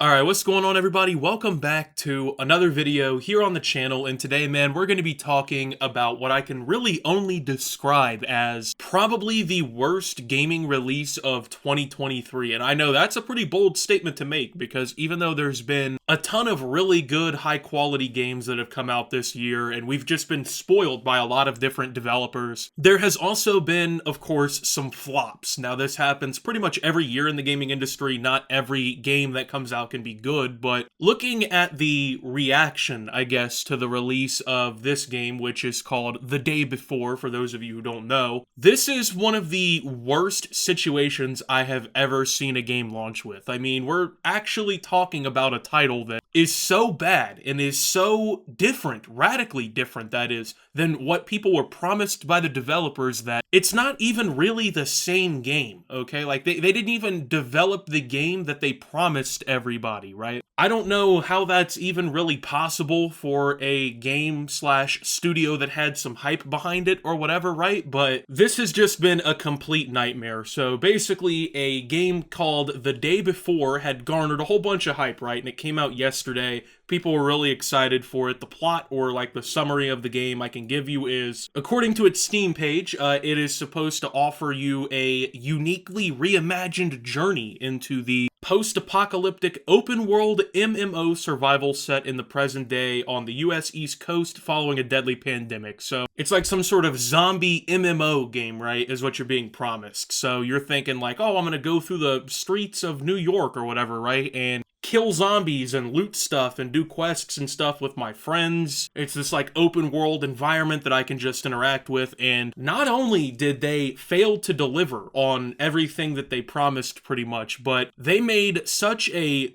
Alright, what's going on everybody? Welcome back to another video here on the channel, and today, man, we're going to be talking about what I can really only describe as probably the worst gaming release of 2023, and I know that's a pretty bold statement to make, because even though there's been a ton of really good, high-quality games that have come out this year, and we've just been spoiled by a lot of different developers, there has also been, of course, some flops. Now, this happens pretty much every year in the gaming industry. Not every game that comes out can be good, but looking at the reaction, I guess, to the release of this game, which is called The Day Before, for those of you who don't know, this is one of the worst situations I have ever seen a game launch with. I mean, we're actually talking about a title that is so bad and is so different, radically different, that is, than what people were promised by the developers, that it's not even really the same game, okay? Like, they didn't even develop the game that they promised everybody, right? I don't know how that's even really possible for a game/studio that had some hype behind it or whatever, right? But this has just been a complete nightmare. So basically, a game called The Day Before had garnered a whole bunch of hype, right? And it came out yesterday. People were really excited for it. The plot, or like the summary of the game I can give you, is, according to its Steam page, it is supposed to offer you a uniquely reimagined journey into the post-apocalyptic open-world MMO survival set in the present day on the US East Coast following a deadly pandemic. So it's like some sort of zombie MMO game, right, is what you're being promised. So you're thinking like, oh, I'm gonna go through the streets of New York or whatever, right, and kill zombies and loot stuff and do quests and stuff with my friends. It's this like open world environment that I can just interact with, and not only did they fail to deliver on everything that they promised pretty much, but they made such a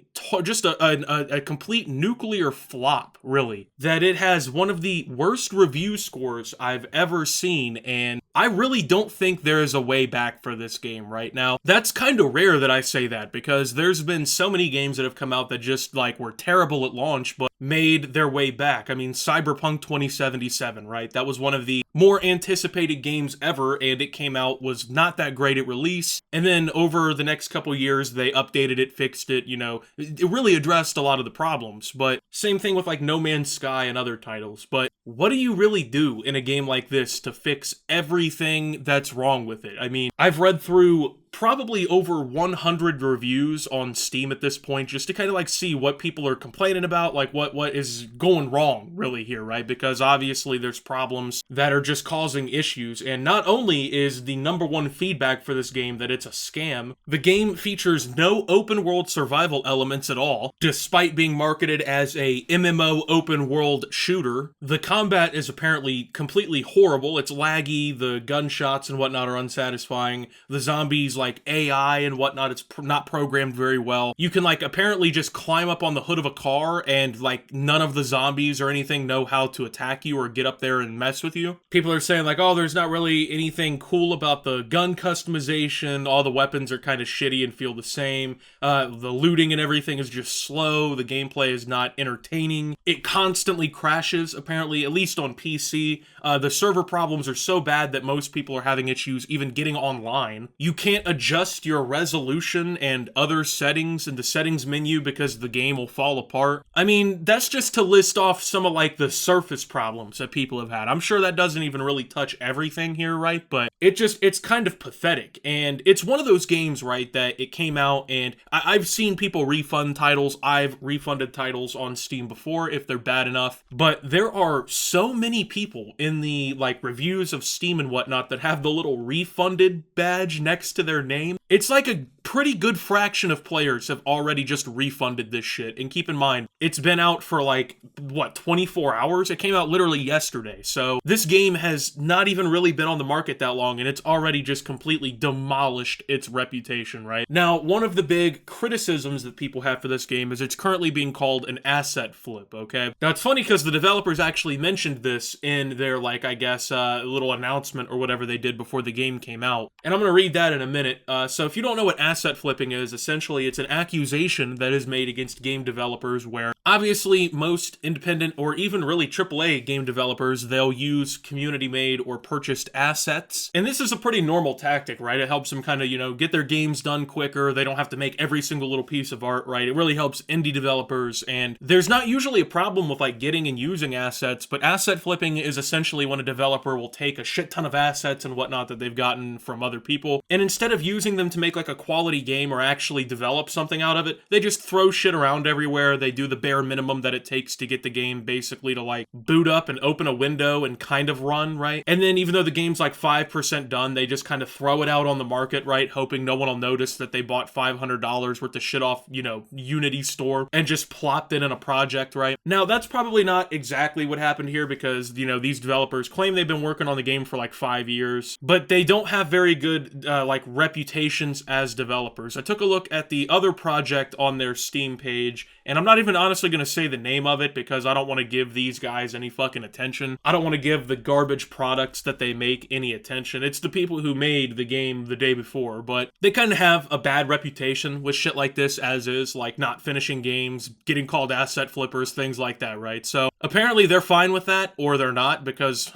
complete nuclear flop, really, that it has one of the worst review scores I've ever seen, and I really don't think there is a way back for this game right now. That's kind of rare that I say that, because there's been so many games that have come out that just, like, were terrible at launch, but made their way back. I mean, Cyberpunk 2077, right? That was one of the more anticipated games ever, and it came out, was not that great at release, and then over the next couple years, they updated it, fixed it, you know, it really addressed a lot of the problems. But same thing with like No Man's Sky and other titles. But what do you really do in a game like this to fix everything that's wrong with it? I mean, I've read through probably over 100 reviews on Steam at this point, just to kind of like see what people are complaining about, like what is going wrong really here, right? Because obviously there's problems that are just causing issues, and not only is the #1 feedback for this game that it's a scam, the game features no open world survival elements at all, despite being marketed as a MMO open world shooter. The combat is apparently completely horrible. It's laggy, the gunshots and whatnot are unsatisfying, the zombies, like AI and whatnot, it's not programmed very well. You can like apparently just climb up on the hood of a car, and like none of the zombies or anything know how to attack you or get up there and mess with you. People are saying like, oh, there's not really anything cool about the gun customization, all the weapons are kind of shitty and feel the same, the looting and everything is just slow, the gameplay is not entertaining, it constantly crashes, apparently, at least on PC. The server problems are so bad that most people are having issues even getting online. You can't adjust your resolution and other settings in the settings menu because the game will fall apart. I mean, that's just to list off some of like the surface problems that people have had. I'm sure that doesn't even really touch everything here, right? But it's kind of pathetic. And it's one of those games, right, that it came out, and I've seen people refund titles. I've refunded titles on Steam before if they're bad enough. But there are so many people in the like reviews of Steam and whatnot that have the little refunded badge next to their name. It's like a pretty good fraction of players have already just refunded this shit. And keep in mind, it's been out for like, what, 24 hours? It came out literally yesterday. So this game has not even really been on the market that long, and it's already just completely demolished its reputation, right? Now, one of the big criticisms that people have for this game is it's currently being called an asset flip, okay? Now, it's funny because the developers actually mentioned this in their, like, I guess, little announcement or whatever they did before the game came out. And I'm going to read that in a minute. So if you don't know what asset flipping is, essentially it's an accusation that is made against game developers where Obviously, most independent or even really AAA game developers, they'll use community-made or purchased assets. And this is a pretty normal tactic, right? It helps them kind of, get their games done quicker. They don't have to make every single little piece of art, right? It really helps indie developers, and there's not usually a problem with like getting and using assets, but asset flipping is essentially when a developer will take a shit ton of assets and whatnot that they've gotten from other people, and instead of using them to make like a quality game or actually develop something out of it, they just throw shit around everywhere. They do the bare minimum that it takes to get the game basically to like boot up and open a window and kind of run, right? And then even though the game's like 5% done, they just kind of throw it out on the market, right? Hoping no one will notice that they bought $500 worth of shit off, Unity store and just plopped it in a project, right? Now, that's probably not exactly what happened here because, these developers claim they've been working on the game for like 5 years, but they don't have very good, reputations as developers. I took a look at the other project on their Steam page, and I'm not even honestly going to say the name of it because I don't want to give these guys any fucking attention. I don't want to give the garbage products that they make any attention. It's the people who made the game the day before, but they kind of have a bad reputation with shit like this as is, like not finishing games, getting called asset flippers, things like that, right? So apparently they're fine with that, or they're not, because,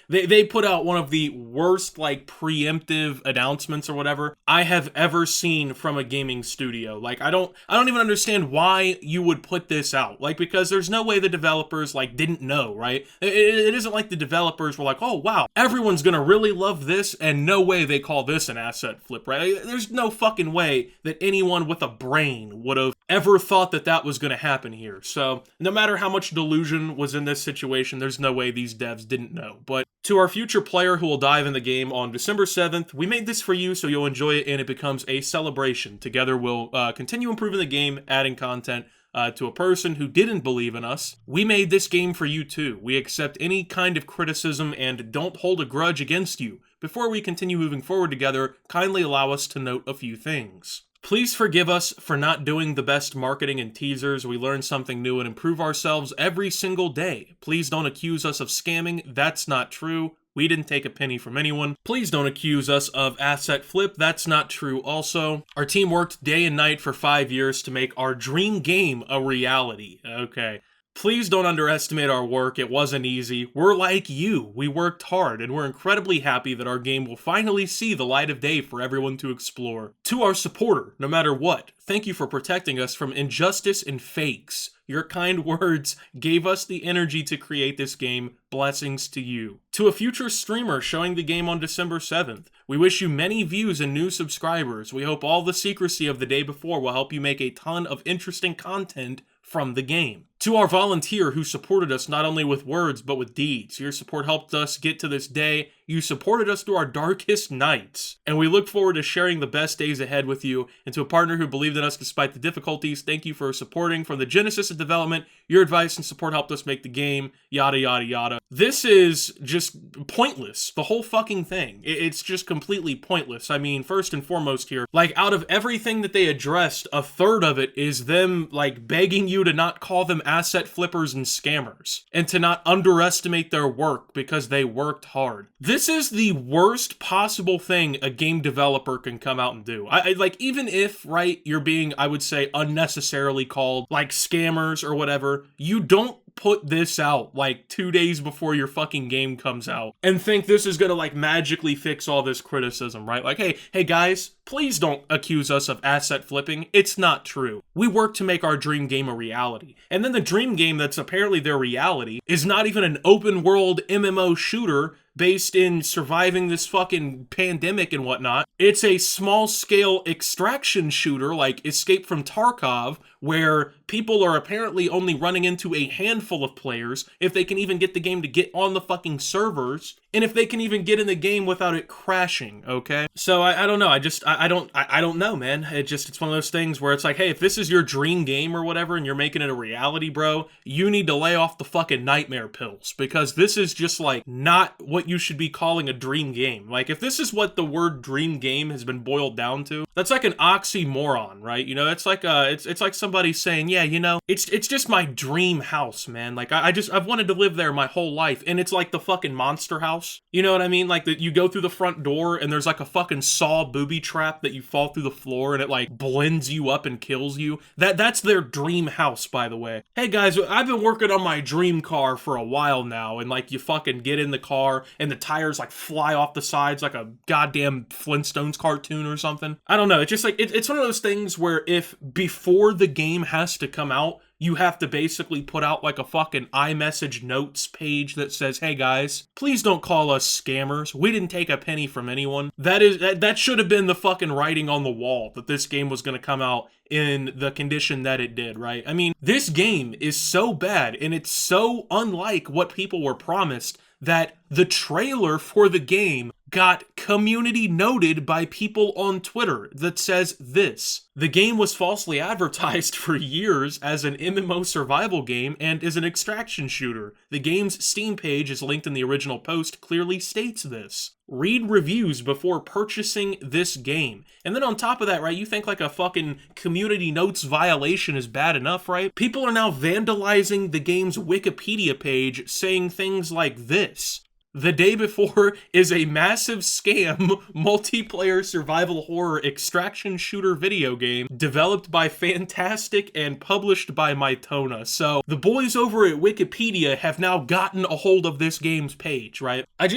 they put out one of the worst, like, preemptive announcements or whatever I have ever seen from a gaming studio. Like, I don't even understand why you would put this out. Like, because there's no way the developers, like, didn't know, right? It isn't like the developers were like, oh, wow, everyone's gonna really love this, and no way they call this an asset flip, right? There's no fucking way that anyone with a brain would have ever thought that that was gonna happen here. So, no matter how much delusion was in this situation, there's no way these devs didn't know. But to our future player who will dive in the game on December 7th, we made this for you so you'll enjoy it and it becomes a celebration. Together we'll continue improving the game, adding content, to a person who didn't believe in us. We made this game for you too. We accept any kind of criticism and don't hold a grudge against you. Before we continue moving forward together, kindly allow us to note a few things. Please forgive us for not doing the best marketing and teasers. We learn something new and improve ourselves every single day. Please don't accuse us of scamming. That's not true. We didn't take a penny from anyone. Please don't accuse us of asset flip. That's not true also. Our team worked day and night for 5 years to make our dream game a reality. Okay. Please don't underestimate our work. It wasn't easy. We're like you. We worked hard, and we're incredibly happy that our game will finally see the light of day for everyone to explore. To our supporter, no matter what, thank you for protecting us from injustice and fakes. Your kind words gave us the energy to create this game. Blessings to you. To a future streamer showing the game on December 7th, we wish you many views and new subscribers. We hope all the secrecy of the day before will help you make a ton of interesting content from the game. To our volunteer who supported us not only with words but with deeds, your support helped us get to this day. You supported us through our darkest nights, and we look forward to sharing the best days ahead with you. And to a partner who believed in us despite the difficulties, thank you for supporting from the genesis of development. Your advice and support helped us make the game, yada yada yada. This is just pointless, the whole fucking thing. It's just completely pointless. I mean, first and foremost here, like out of everything that they addressed, a third of it is them like begging you to not call them asset flippers and scammers, and to not underestimate their work because they worked hard. This is the worst possible thing a game developer can come out and do. I like, even if, right, you're being, I would say, unnecessarily called like scammers or whatever, you don't put this out like 2 days before your fucking game comes out and think this is gonna like magically fix all this criticism, right? Like, hey guys, please don't accuse us of asset flipping. It's not true. We work to make our dream game a reality. And then the dream game that's apparently their reality is not even an open world MMO shooter based in surviving this fucking pandemic and whatnot. It's a small-scale extraction shooter like Escape from Tarkov, where people are apparently only running into a handful of players if they can even get the game to get on the fucking servers, and if they can even get in the game without it crashing, okay? So I don't know, I don't know, man. It's one of those things where it's like, hey, if this is your dream game or whatever and you're making it a reality, bro, you need to lay off the fucking nightmare pills, because this is just like not what you should be calling a dream game. Like, if this is what the word dream game has been boiled down to, that's like an oxymoron, right? You know, it's like it's like somebody saying, yeah, you know, it's just my dream house, man. Like, I've wanted to live there my whole life, and it's like the fucking Monster House house. You know what I mean? Like, that you go through the front door and there's like a fucking Saw booby trap that you fall through the floor and it like blends you up and kills you. That's their dream house, by the way. Hey guys, I've been working on my dream car for a while now, and like you fucking get in the car and the tires like fly off the sides like a goddamn Flintstones cartoon or something. I don't know. It's just like it's one of those things where if before the game has to come out, you have to basically put out like a fucking iMessage notes page that says, hey guys, please don't call us scammers. We didn't take a penny from anyone. That should have been the fucking writing on the wall that this game was going to come out in the condition that it did, right? I mean, this game is so bad and it's so unlike what people were promised that the trailer for the game got community noted by people on Twitter that says this: the game was falsely advertised for years as an MMO survival game and is an extraction shooter. The game's Steam page, is linked in the original post, clearly states this. Read reviews before purchasing this game. And then on top of that, right, you think like a fucking community notes violation is bad enough, right? People are now vandalizing the game's Wikipedia page saying things like this: The Day Before is a massive scam multiplayer survival horror extraction shooter video game developed by Fantastic and published by Mytona. So the boys over at Wikipedia have now gotten a hold of this game's page, right? I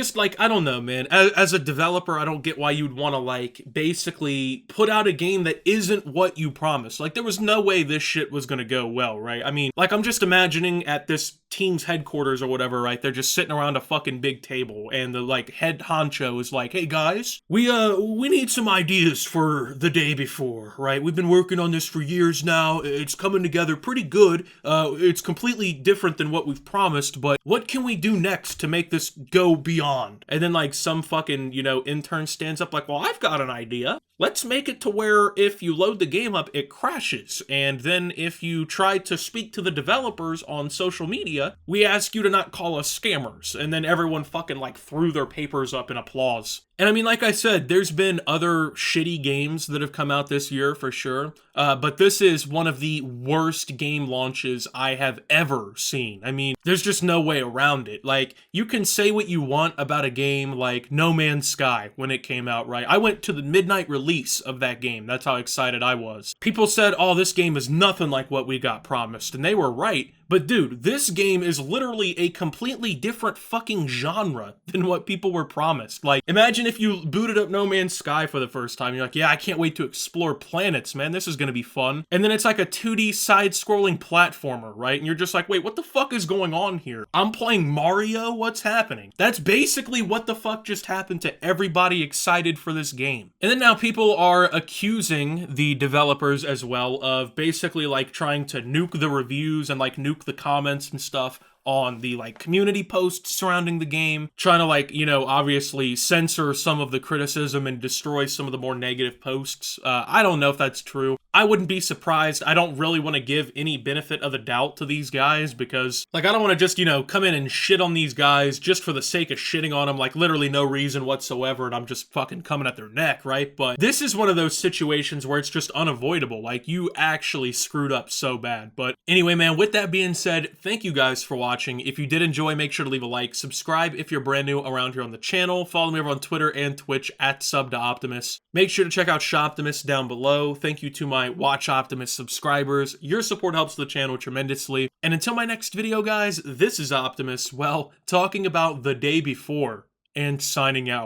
don't know, man. As a developer, I don't get why you'd want to like basically put out a game that isn't what you promised. Like, there was no way this shit was gonna go well, right? I mean, like, I'm just imagining at this team's headquarters or whatever, right? They're just sitting around a fucking big table and the like head honcho is like, hey guys, we need some ideas for The Day Before, right? We've been working on this for years now. It's coming together pretty good. It's completely different than what we've promised, but what can we do next to make this go beyond? And then like some fucking, intern stands up like, well, I've got an idea. Let's make it to where if you load the game up, it crashes. And then if you try to speak to the developers on social media, we ask you to not call us scammers. And then everyone fucking like threw their papers up in applause. And I mean, like I said, there's been other shitty games that have come out this year for sure. But this is one of the worst game launches I have ever seen. I mean, there's just no way around it. Like, you can say what you want about a game like No Man's Sky when it came out, right? I went to the midnight release of that game. That's how excited I was. People said, oh, this game is nothing like what we got promised. And they were right. But dude, this game is literally a completely different fucking genre than what people were promised. Like, imagine if you booted up No Man's Sky for the first time. You're like, yeah, I can't wait to explore planets, man. This is gonna be fun. And then it's like a 2D side-scrolling platformer, right? And you're just like, wait, what the fuck is going on here? I'm playing Mario? What's happening? That's basically what the fuck just happened to everybody excited for this game. And then now people are accusing the developers as well of basically like trying to nuke the reviews and like nuke the comments and stuff on the like community posts surrounding the game, trying to like, obviously censor some of the criticism and destroy some of the more negative posts. I don't know if that's true. I wouldn't be surprised. I don't really want to give any benefit of the doubt to these guys because, like, I don't want to just, come in and shit on these guys just for the sake of shitting on them, like, literally no reason whatsoever, and I'm just fucking coming at their neck, right? But this is one of those situations where it's just unavoidable. Like, you actually screwed up so bad. But anyway, man, with that being said, thank you guys for watching. If you did enjoy, make sure to leave a like, subscribe if you're brand new around here on the channel, follow me over on Twitter and Twitch at @SubToOptimus. Make sure to check out Shoptimus down below. Thank you to my Watch Optimus subscribers. Your support helps the channel tremendously. And until my next video, guys, this is Optimus, well, talking about The Day Before and signing out.